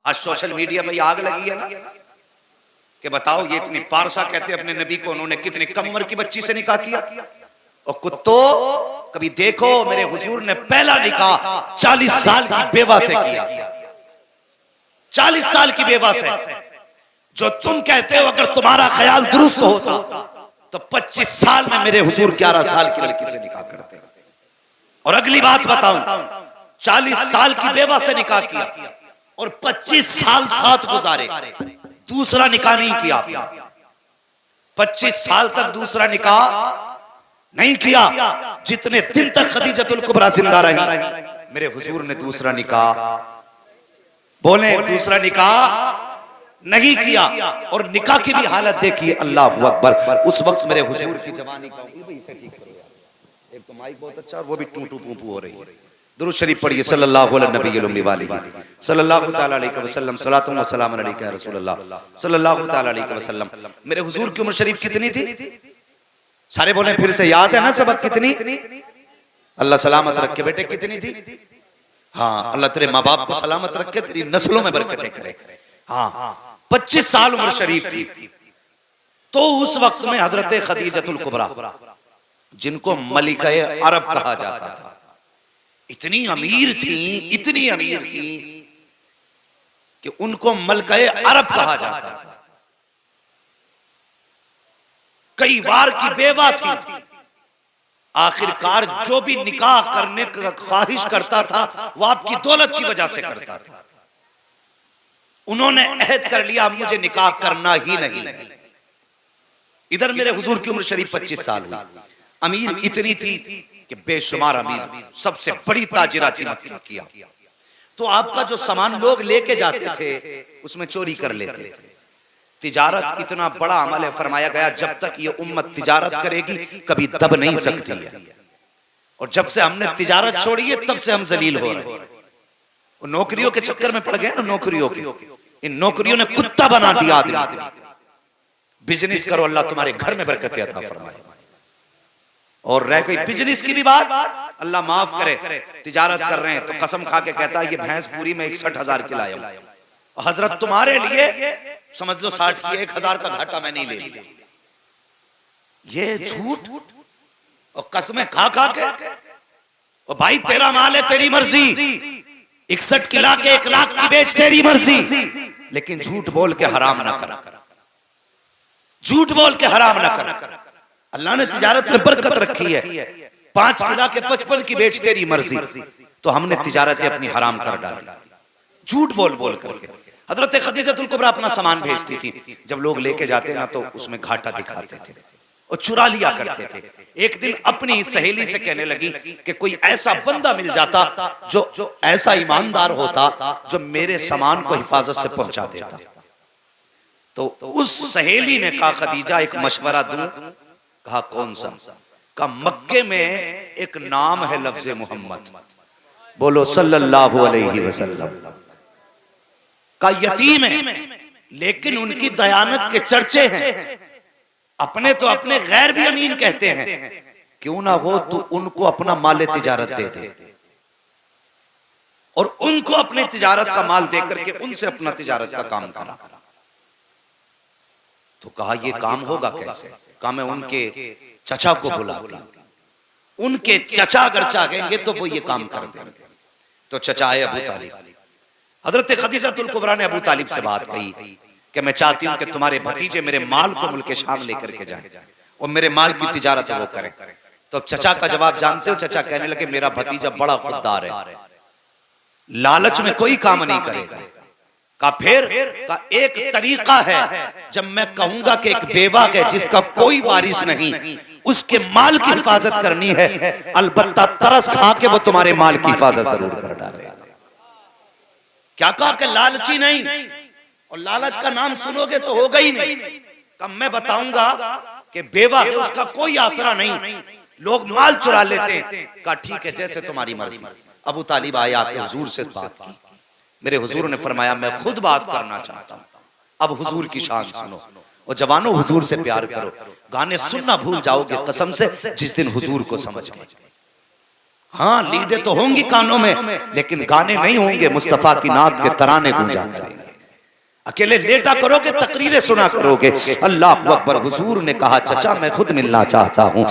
आज social media पे आग लगी है ना कि बताओ ये इतनी पारसा कहते अपने नबी को, उन्होंने कितनी कम उम्र की बच्ची से निकाह किया। और कुत्तो कभी देखो मेरे हुजूर ने पहला निकाह 40 साल की बेवा से किया था। 40 साल की बेवा से। जो तुम कहते हो अगर तुम्हारा ख्याल दुरुस्त होता तो 25 साल में मेरे हुजूर 11 साल की लड़की से निकाह करते। और अगली बात बताऊं, 40 साल की बेवा से निकाह किया और 25 साल साथ गुजारे, दूसरा निकाह नहीं किया। 25 साल तक दूसरा निकाह नहीं किया। जितने दिन तक खदीजतुल कुबरा जिंदा रही मेरे हुजूर ने दूसरा निकाह, बोले दूसरा निकाह नहीं किया। और निकाह की भी हालत देखिए, अल्लाह अकबर। उस वक्त मेरे हुजूर की जवानी का एक तो माइक बहुत अच्छा, वो भी टू टू पू पू हो रही है। दुरूद शरीफ पढ़िए सल्लल्लाहु अलैहि वसल्लम, सलातुम व सलामुन अलैका या रसूलल्लाह सल्लल्लाहु अलैहि वसल्लम। मेरे हुजूर की उम्र शरीफ कितनी थी? सारे बोले फिर से, याद है ना सबक? कितनी? अल्लाह सलामत रखे बेटे, कितनी थी? हाँ, अल्लाह तेरे माँ बाप को सलामत रखे, तेरी नस्लों में बरकतें करे। हाँ, 25 साल उम्र शरीफ थी। तो उस वक्त में हजरत खदीजतुल कुबरा, जिनको मलिका अरब कहा जाता था, इतनी अमीर थी, इतनी अमीर थी कि उनको मलिका अरब कहा जाता था। कई बार की बेवा थी। आखिरकार जो भी निकाह करने का ख्वाहिश करता था वो आपकी दौलत की वजह से करता था। उन्होंने अहद कर लिया मुझे निकाह करना ही नहीं है। इधर मेरे हुजूर की उम्र शरीफ 25 साल हुई। अमीर इतनी थी कि बेशुमार अमीर, सबसे बड़ी ताजिरा थी मक्का की। तो आपका जो सामान लोग लेके जाते थे उसमें चोरी कर लेते थे। तिजारत इतना बड़ा अमल है, फरमाया गया जब तक ये उम्मत तिजारत करेगी कभी दब नहीं सकती है। और जब से हमने तिजारत छोड़ी है तब से हम जलील हो रहे हैं। नौकरियों के चक्कर में पड़ गए ना, नौकरियों के, इन नौकरियों ने कुत्ता बना दिया आदमी। बिजनेस करो, अल्लाह तुम्हारे घर में बरकत अता फरमाए। और रह गई बिजनेस की भी बात, अल्लाह माफ करे, तिजारत कर रहे हैं तो कसम खा के कहता है ये भैंस पूरी में 61,000 की लाया हूं, हजरत तुम्हारे लिए समझ लो 60 की, 1,000 का घाटा मैं नहीं ले लिया। ये झूठ और कसमें खा खा के। और भाई तेरा माल है, तेरी मर्जी, 61 की ला के 1 लाख की बेच, तेरी मर्जी, लेकिन झूठ बोल के हराम ना कर, झूठ बोल के हराम ना कर। अल्लाह ने तिजारत में बरकत रखी है। 5 की ला के 55 की बेच, तेरी मर्जी। तो हमने तिजारत अपनी हराम कर डाली झूठ बोल बोल करके। हजरत खदीजतुल कुबरा अपना सामान भेजती थी, जब लोग लेके जाते ना तो उसमें घाटा दिखाते थे और चुरा लिया करते थे। एक दिन अपनी सहेली से कहने लगी कि कोई ऐसा बंदा मिल जाता जो ऐसा ईमानदार होता जो मेरे सामान को हिफाजत से पहुंचा देता। तो उस सहेली ने कहा खदीजा एक मशवरा दूं? कहा कौन सा? कहा मक्के में एक नाम है लफ्ज़े मोहम्मद, बोलो सल्लल्लाहु अलैहि वसल्लम, का यतीम है लेकिन उनकी दयानत के चर्चे हैं। अपने तो अपने गैर भी अमीन कहते हैं, क्यों ना हो तो उनको अपना माल तिजारत दे दे और उनको अपने तिजारत का माल दे करके उनसे अपना तिजारत का काम करा। तो कहा ये काम होगा कैसे? कहा मैं उनके चचा को बुलाती हूं, उनके चचा अगर चाहेंगे तो वो ये काम कर देंगे। तो चचा आए अबू तालिब। हजरत खदीजतुल कुबरा ने अबू तालिब से बात कही कि मैं चाहती हूं कि तुम्हारे भतीजे मेरे माल को मुल्क शाम लेकर के जाए और मेरे माल की तिजारत वो करें। तो चचा का जवाब जानते हो? चचा कहने लगे मेरा भतीजा बड़ा खुददार है, लालच में कोई काम नहीं करेगा। का फिर का एक तरीका है, जब मैं कहूंगा कि एक बेवा है जिसका कोई वारिस नहीं, उसके माल की हिफाजत करनी है, अलबत्ता तरस खा के वो तुम्हारे माल की हिफाजत जरूर कर डालेगा। क्या कहा कि लालची नहीं, और लालच का नाम सुनोगे तो होगा ही नहीं। कब मैं बताऊंगा कि बेवा है, उसका कोई आसरा नहीं, लोग माल चुरा लेते हैं। कहा ठीक है जैसे तुम्हारी मर्जी। अबू तालिब आया के हुजूर से बात की। मेरे हुजूर ने फरमाया मैं खुद बात करना चाहता हूं। अब हुजूर की शान सुनो। और जवानों हुजूर से प्यार करो, गाने सुनना भूल जाओगे कसम से जिस दिन हुजूर को समझ गए। हाँ लीडे तो होंगी कानों में, लेकिन गाने नहीं होंगे, मुस्तफा की नात के तराने गूंजा करेंगे। अकेले लेटा करोगे, तकरीरें सुना करोगे। अल्लाह अकबर। हुजूर ने कहा चचा मैं खुद मिलना चाहता हूँ।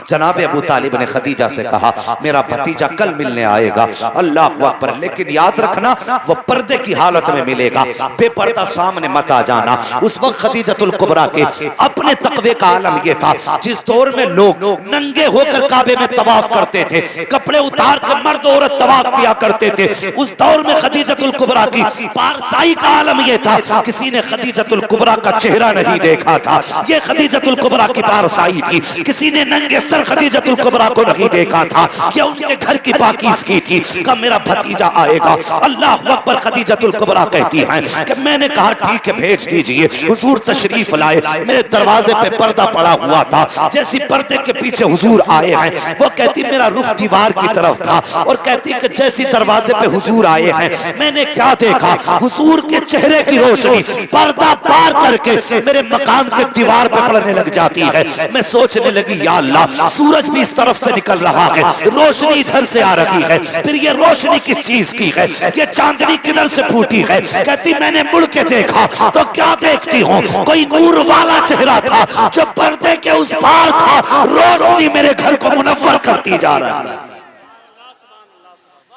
जनाब अबू तालिब ने खदीजा से कहा मेरा भतीजा कल मिलने आएगा। अल्लाह अकबर। लेकिन याद रखना वो पर्दे की हालत में मिलेगा, बेपर्दा सामने मत आ जाना। उस वक्त खदीजतुल कुबरा के अपने तकवे का आलम ये था, जिस दौर में लोग नंगे होकर काबे में तवाफ करते थे, कपड़े उतार कर मर्द औरत तवाफ किया करते थे, उस दौर में खदीजतुल कुबरा की पारसाई का आलम ये था, किसी ने खदीजतुल कुबरा का चेहरा नहीं देखा था। ये खदीजतुल कुबरा की पारसाई थी, किसी ने नंगे सर खदीजतुल कुबरा को नहीं देखा था। ये उनके घर की पाकीज़गी थी। कब मेरा भतीजा आएगा। अल्लाह अकबर। खदीजतुल कुबरा कहती हैं कि मैंने कहा ठीक है भेज दीजिए। हुजूर तशरीफ लाए, मेरे दरवाजे पे पर्दा पड़ा हुआ था। जैसी पर्दे के पीछे हुजूर आए हैं, वो कहती मेरा रुख दीवार की तरफ था, और कहती कि जैसी दरवाजे पे हुजूर आए हैं मैंने क्या देखा, हुजूर के चेहरे की रोशनी पर्दा पार करके मेरे मकान के दीवार पे पड़ने लग जाती है। मैं सोचने लगी या अल्लाह, सूरज भी इस तरफ से निकल रहा है, रोशनी इधर से आ रही है, फिर ये रोशनी किस चीज की है, ये चांदनी किधर से फूटी है। कहती मैंने मुड़ के देखा तो क्या देखती हूँ, कोई नूर वाला चेहरा था जो पर्दे के उस पार था। रोशनी मेरे घर को मुनव्वर करती जा रही है।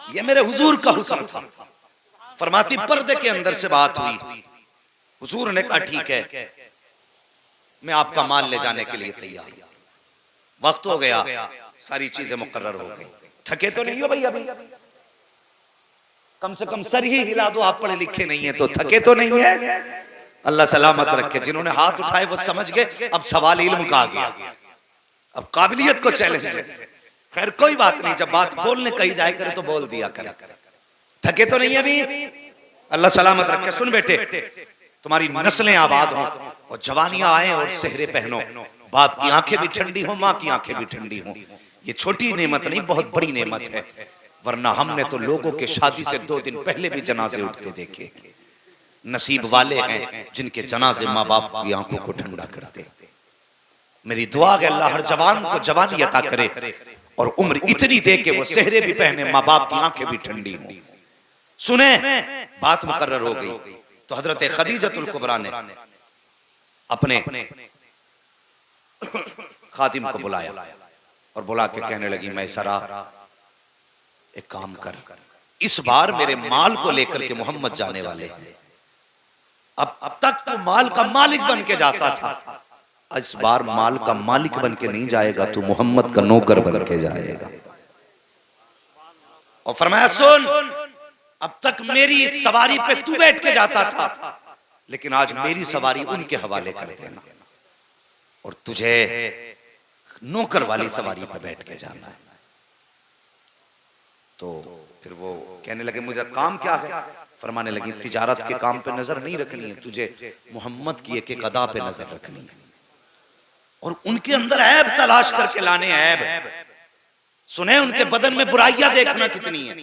ये मेरे हुजूर का हुस्न था। फरमाती पर्दे के अंदर से बात हुई। हुजूर ने कहा ठीक है मैं आपका माल ले जाने के लिए तैयार हूं। वक्त हो गया, सारी चीजें मुकर्रर हो गई। थके तो नहीं हो भाई अभी? कम से कम सर ही हिला दो, आप पढ़े लिखे नहीं है तो थके तो नहीं है? अल्लाह सलामत रखे। जिन्होंने हाथ उठाए वो समझ गए, अब सवाल इल्म का आ गया, अब काबिलियत को चैलेंज है। खैर कोई बात नहीं, जब बात बोलने कही जाए करे तो बोल दिया करे। थके तो नहीं अभी? अल्लाह सलामत रखे। सुन बेटे, तुम्हारी नस्लें आबाद हों और जवानियां आए और सेहरे पहनो, बाप की आंखें भी ठंडी हो, माँ की आंखें भी ठंडी हो। ये छोटी नेमत नहीं, बहुत बड़ी नेमत है। वरना हमने तो लोगों के शादी से 2 दिन पहले भी जनाजे उठते देखे। नसीब वाले हैं जिनके जनाजे माँ बाप की आंखों को ठंडा करते। मेरी दुआ है अल्लाह हर जवान को जवानी अता करे और उम्र इतनी दे के वो सेहरे भी पहने, माँ बाप की आंखें भी ठंडी हो। सुने, बात मुकर्रर हो गई तो हजरत खदीजतुल कुबरा ने अपने खादिम को बुलाया और बुला के कहने लगी मैसरा एक काम कर, इस बार मेरे माल को लेकर के मोहम्मद जाने वाले हैं। अब तक तो माल का मालिक बन के जाता था, इस बार माल का मालिक बन के नहीं जाएगा, तू मोहम्मद का नौकर बन के जाएगा। और फरमाया सुन, अब तक मेरी सवारी पे तू बैठ के जाता था, लेकिन आज मेरी सवारी उनके हवाले कर देना और तुझे नौकर वाली सवारी पे बैठ के जाना है। तो फिर वो कहने लगे मुझे काम क्या है? फरमाने लगी तिजारत के काम पे नजर नहीं रखनी है, तुझे मोहम्मद की एक एक अदा पे नजर रखनी है और उनके अंदर ऐब तलाश करके लाने। ऐब सुने, उनके बदन में बुराइयां देखना कितनी है,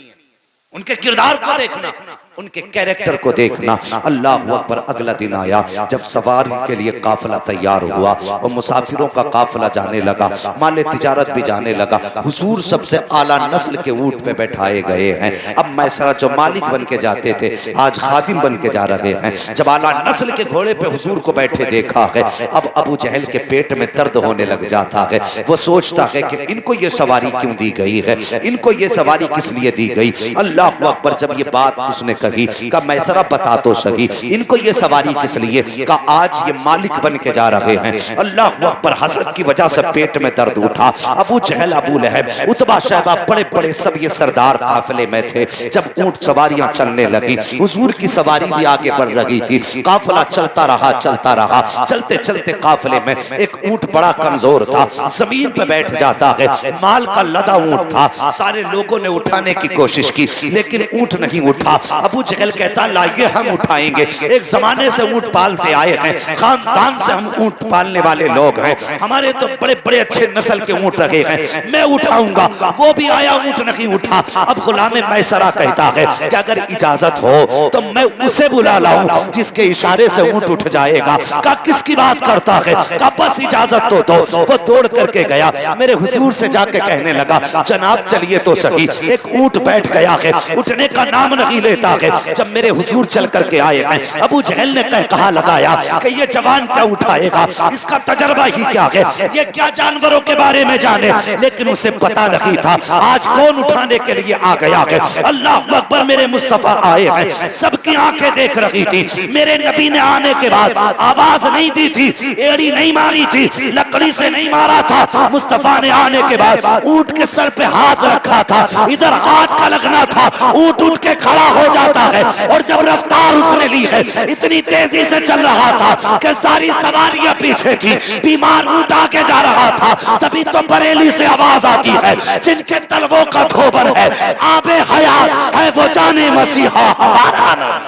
उनके किरदार को देखना, उनके कैरेक्टर को देखना। अल्लाह अकबर। अगला दिन आया जब सवारी के लिए काफिला तैयार हुआ और मुसाफिरों का काफिला जाने लगा, माले तिजारत भी जाने लगा। हुजूर सबसे आला नस्ल के ऊंट पे बैठाए गए हैं। अब मैसरा जो मालिक बन के जाते थे आज खादिम बन के जा रहे हैं। जब आला नस्ल के घोड़े पे हुजूर को बैठे देखा है, अब अबू जहल के पेट में दर्द होने लग जाता है। वो सोचता है कि इनको ये सवारी क्यों दी गई है, इनको ये सवारी किस लिए दी गई। अल्लाह अकबर। जब ये बात उसने कही का मैसरा बता तो सही, इनको ये सवारी किस लिए? का आज ये मालिक बन के जा रहे हैं। अल्लाह अकबर। हसद की वजह से पेट में दर्द उठा। अबू जहल, अबू लहब, उतबा, शैबा, बड़े बड़े सब ये सरदार काफिले में थे। जब ऊंट सवारियां चलने लगी, हुजूर की सवारी भी आगे बढ़ रही थी। काफिला चलता रहा चलता रहा। चलते चलते काफिले में एक ऊंट बड़ा कमजोर था, जमीन पे बैठ जाता है। माल का लदा ऊंट था, सारे लोगों ने उठाने की कोशिश की लेकिन ऊंट नहीं उठा। अबू जहल कहता लाइए हम उठाएंगे, एक जमाने से ऊंट पालते आए हैं, खानदान से हम ऊंट पालने वाले लोग हैं, हमारे तो बड़े बड़े अच्छे नस्ल के ऊंट रहे हैं, मैं उठाऊंगा। वो भी आया, ऊंट नहीं उठा। अब गुलामे मैसरा कहता है कि अगर इजाजत हो तो मैं उसे बुला लाऊं जिसके इशारे से ऊंट उठ जाएगा। का किसकी बात करता है? का बस इजाजत तो दो। वो दौड़ करके गया, मेरे हुजूर से जाके कहने लगा जनाब चलिए तो सही। एक ऊंट बैठ गया है, उठने का नाम नहीं लेता है। जब मेरे हुजूर चल करके आए हैं, अबू जहल ने कहा लगाया कि ये जवान क्या उठाएगा, इसका तजर्बा ही क्या है, ये क्या जानवरों के बारे में जाने। लेकिन उसे पता नहीं था आज कौन उठाने के लिए आ गया है। अल्लाह अकबर, मेरे मुस्तफा आए हैं, सबकी आंखें देख रही थी। मेरे नबी ने आने के बाद आवाज नहीं दी थी, एड़ी नहीं मारी थी, लकड़ी से नहीं मारा था। मुस्तफा ने आने के बाद ऊंट के सर पे हाथ रखा था, इधर हाथ का लगना था, ऊंट उठ के खड़ा हो जाता है। और जब रफ्तार उसने ली है, इतनी तेजी से चल रहा था कि सारी सवारियां पीछे थी, बीमार ऊंट आगे जा रहा था। तभी तो बरेली से आवाज आती है, जिनके तलवों का धोबर है, आबे हयात है वो जाने मसीहा हमारा नाम।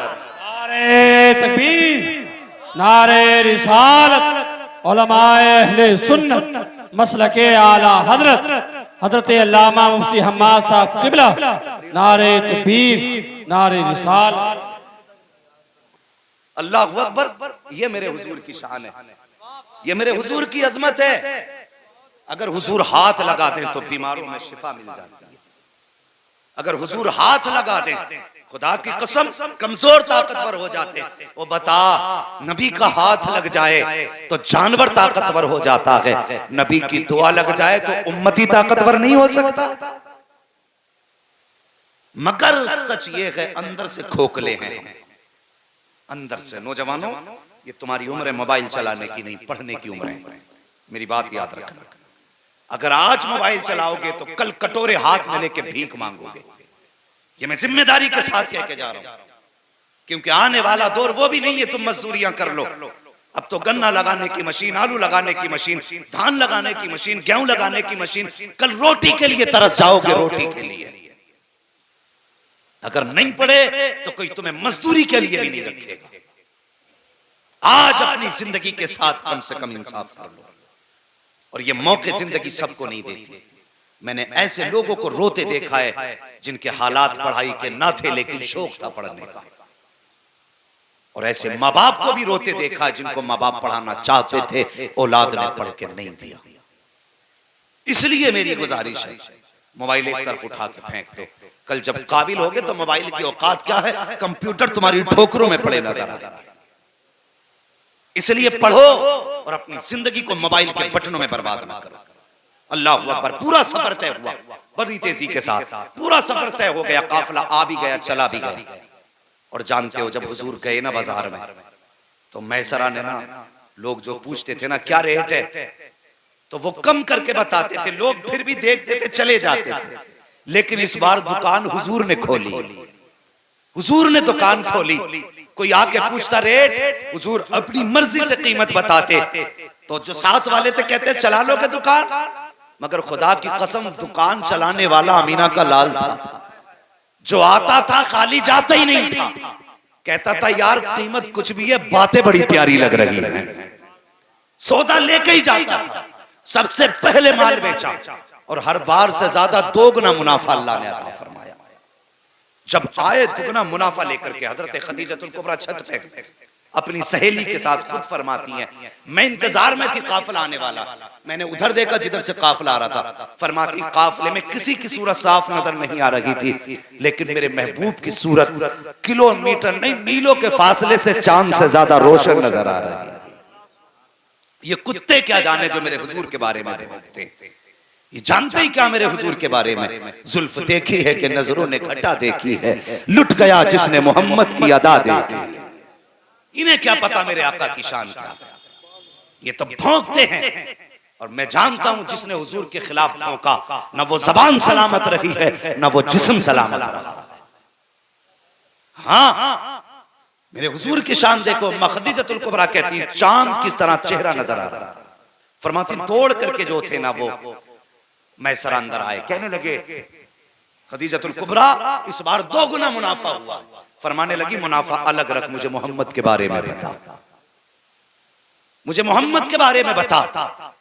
नारे तकबीर, नारे रिसालत, उलमाए अहले सुन्नत, मसलके आला हजरत हजरत अल्लामा मुफ्ती हम्माद साहब किबला, नारे तकबीर, नारे रिसालत। अल्लाहु अकबर, ये मेरे हुजूर की शान है, ये मेरे हुजूर की अजमत है। अगर हुजूर हाथ लगा दें तो बीमारों में शिफा मिल जाती है। अगर हुजूर हाथ लगा दें, खुदा की कसम कमजोर ताकतवर हो जाते। वो बता, नबी का हाथ लग जाए तो जानवर ताकतवर हो जाता है, नबी की दुआ लग जाए तो उम्मती ताकतवर नहीं हो सकता। मगर सच ये है, अंदर से खोखले हैं, अंदर से। नौजवानों, ये तुम्हारी उम्र है मोबाइल चलाने की नहीं, पढ़ने की उम्र है। मेरी बात याद रखना, अगर आज मोबाइल चलाओगे तो कल कटोरे हाथ में लेके भीख मांगोगे। ये मैं जिम्मेदारी के साथ कह के जा रहा हूं, क्योंकि आने वाला दौर वो भी नहीं है तुम मजदूरियां कर लो। अब तो गन्ना लगाने की मशीन, आलू लगाने की मशीन, धान लगाने की मशीन, गेहूं लगाने की मशीन। कल रोटी के लिए तरस जाओगे, रोटी के लिए। अगर नहीं पढ़े तो कोई तुम्हें मजदूरी के लिए भी नहीं रखेगा। आज अपनी जिंदगी के साथ कम से कम इंसाफ कर लो। और ये मौके जिंदगी सबको नहीं देती। मैंने ऐसे लोगों को रोते देखा है जिनके हालात पढ़ाई के ना थे लेकिन शौक था पढ़ने का। और ऐसे माँ बाप को भी रोते देखा है जिनको माँ बाप पढ़ाना चाहते थे, औलाद ने पढ़ के नहीं दिया। इसलिए मेरी गुजारिश है, मोबाइल एक तरफ उठा के फेंक दो। कल जब काबिल होगे तो मोबाइल की औकात क्या है, कंप्यूटर तुम्हारी ठोकरों में पड़े नजर आएगा। इसलिए पढ़ो और अपनी जिंदगी को मोबाइल के बटनों में बर्बाद ना करो। अल्लाह अकबर। पूरा सफर तय हुआ बड़ी तेजी के साथ, पूरा सफर तय हो गया, काफिला आ भी गया, चला भी गया। और जानते हो, जब हुजूर गए ना बाजार में, तो मैसरा ने ना, लोग जो पूछते थे ना क्या रेट है, तो वो कम करके बताते थे। लोग फिर भी देखते थे, चले जाते थे। लेकिन इस बार दुकान हुजूर ने खोली, हुजूर ने दुकान खोली। कोई आके पूछता रेट, हुजूर अपनी मर्जी से कीमत बताते। तो जो साथ वाले थे कहते चला लोगे दुकान। मगर खुदा की कसम, दुकान चलाने वाला अमीना का लाल था। जो आता था खाली जाता ही नहीं था, कहता था यार कीमत कुछ भी है, बातें बड़ी प्यारी लग रही है। सौदा लेके ही जाता था, सबसे पहले माल बेचा। और हर बार से ज्यादा दोगुना मुनाफा अल्लाह ने अता फरमाया। जब आए दुगना मुनाफा लेकर के, हजरत खदीजतुल कुबरा छत पे अपनी सहेली के साथ खुद फरमाती हैं, मैं इंतजार में थी काफिला आने वाला। मैंने उधर देखा जिधर से काफिला आ रहा था। फरमाती काफिले में किसी की सूरत साफ नजर नहीं आ रही थी, लेकिन मेरे महबूब की सूरत किलोमीटर नहीं मीलों के फासले से चांद से ज्यादा रोशन नजर आ रही थी। ये कुत्ते क्या जाने जो मेरे हुजूर के बारे में बोलते, ये जानते ही क्या मेरे हुजूर के बारे में। जुल्फ देखी है कि नजरों ने घटा देखी है, लुट गया जिसने मोहम्मद की अदा देखी। इन्हें क्या पता मेरे आका की शान क्या। ये तो भौंकते हैं। और मैं जानता हूं जिसने हुजूर के खिलाफ भौंका, ना वो जबान सलामत रही है, ना वो जिस्म सलामत रहा है। हाँ, मेरे हुजूर की शान देखो। खदीजतुल कुबरा कहती है चांद किस तरह चेहरा नजर आ रहा। फरमाती दौड़ करके जो थे ना वो मैसर अंदर आए, कहने लगे खदीजतुल कुबरा इस बार दोगुना मुनाफा हुआ। फरमाने लगी मुनाफा अलग रख, मुझे मोहम्मद के बारे में बता, मुझे मोहम्मद के बारे में बता।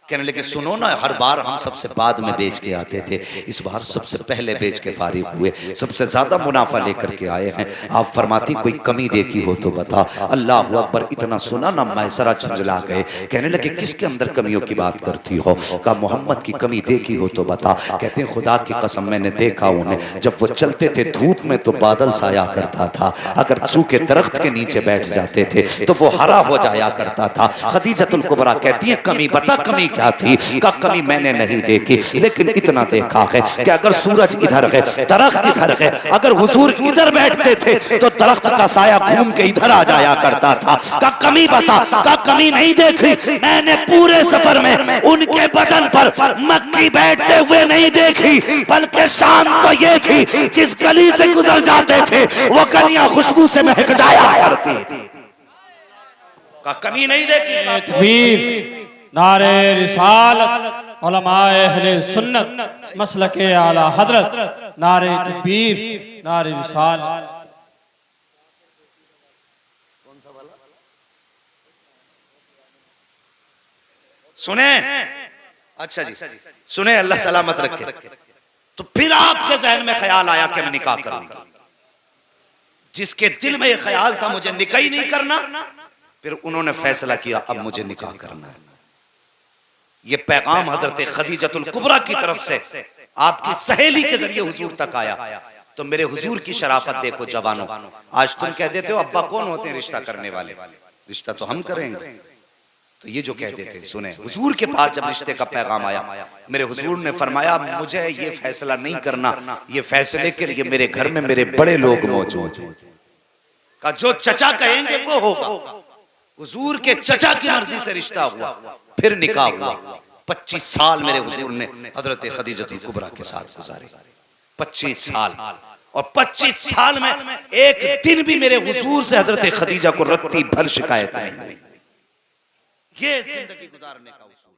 कहने लगे सुनो ना, हर बार हम सबसे बाद में बेच के आते थे, इस बार सबसे पहले बेच के फारिग हुए, सबसे ज्यादा मुनाफा लेकर के आए हैं। आप फरमाती कोई कमी देखी हो तो बता। अल्लाह अकबर, इतना सुना ना मैसरा झुंझला गए। कहने लगे किसके अंदर कमियों की बात करती हो? कहा मोहम्मद की कमी देखी हो तो बता। कहते हैं खुदा की कसम मैंने देखा उन्हें, जब वो चलते थे धूप में तो बादल साया करता था, अगर सूखे दरख्त के नीचे बैठ जाते थे तो वो हरा हो जाया करता था। खदीजतुल कुबरा कहती है कमी बता, कमी क्या थी? का कमी मैंने नहीं देखी, लेकिन इतना देखा है कि अगर सूरज इधर है, दरख्त इधर है, अगर हुजूर इधर बैठते थे तो दरख्त का साया घूम के इधर आ जाया करता था। का कमी बता? का कमी नहीं देखी, मैंने पूरे सफर में उनके बदन पर मक्खी बैठते हुए नहीं देखी, बल्कि शान तो ये थी जिस गली से गुजर जाते थे वो गलियां खुशबू से महक जाया करती थी। का कमी नहीं देखी। तकबीर, नारे रिसालत, उलमाए अहले सुन्नत, मसलके आला हजरत, नारे तकबीर, नारे रिसालत। सुने, अच्छा जी सुने, अल्लाह सलामत रखे। तो फिर आपके जहन में ख्याल आया कि मैं निकाह करूंगा। जिसके दिल में यह ख्याल था मुझे निकाह ही नहीं करना, फिर उन्होंने फैसला किया अब मुझे निकाह करना है। ये पैगाम हजरत खदीजतुल कुबरा की तरफ से आपकी सहेली के जरिए हुजूर तक आया। तो मेरे हुजूर की शराफत देखो जवानों, आज तुम कह देते हो अब्बा कौन होते हैं रिश्ता करने वाले, रिश्ता तो हम करेंगे। तो ये जो कह देते सुने, हुजूर के पास जब रिश्ते का पैगाम आया, मेरे हुजूर ने फरमाया मुझे ये फैसला नहीं करना, ये फैसले के लिए मेरे घर में मेरे बड़े लोग मौजूद हैं। का जो चचा कहेंगे वो होगा। हुजूर के चचा की मर्जी से रिश्ता हुआ, फिर निकाह हुआ। 25 साल मेरे हुजूर ने हजरत खदीजतुल कुबरा के साथ गुजारे, 25 साल। और 25 साल में एक दिन भी मेरे हुजूर से हजरत खदीजा को रत्ती भर शिकायत नहीं हुई। ये जिंदगी गुजारने का उसूल।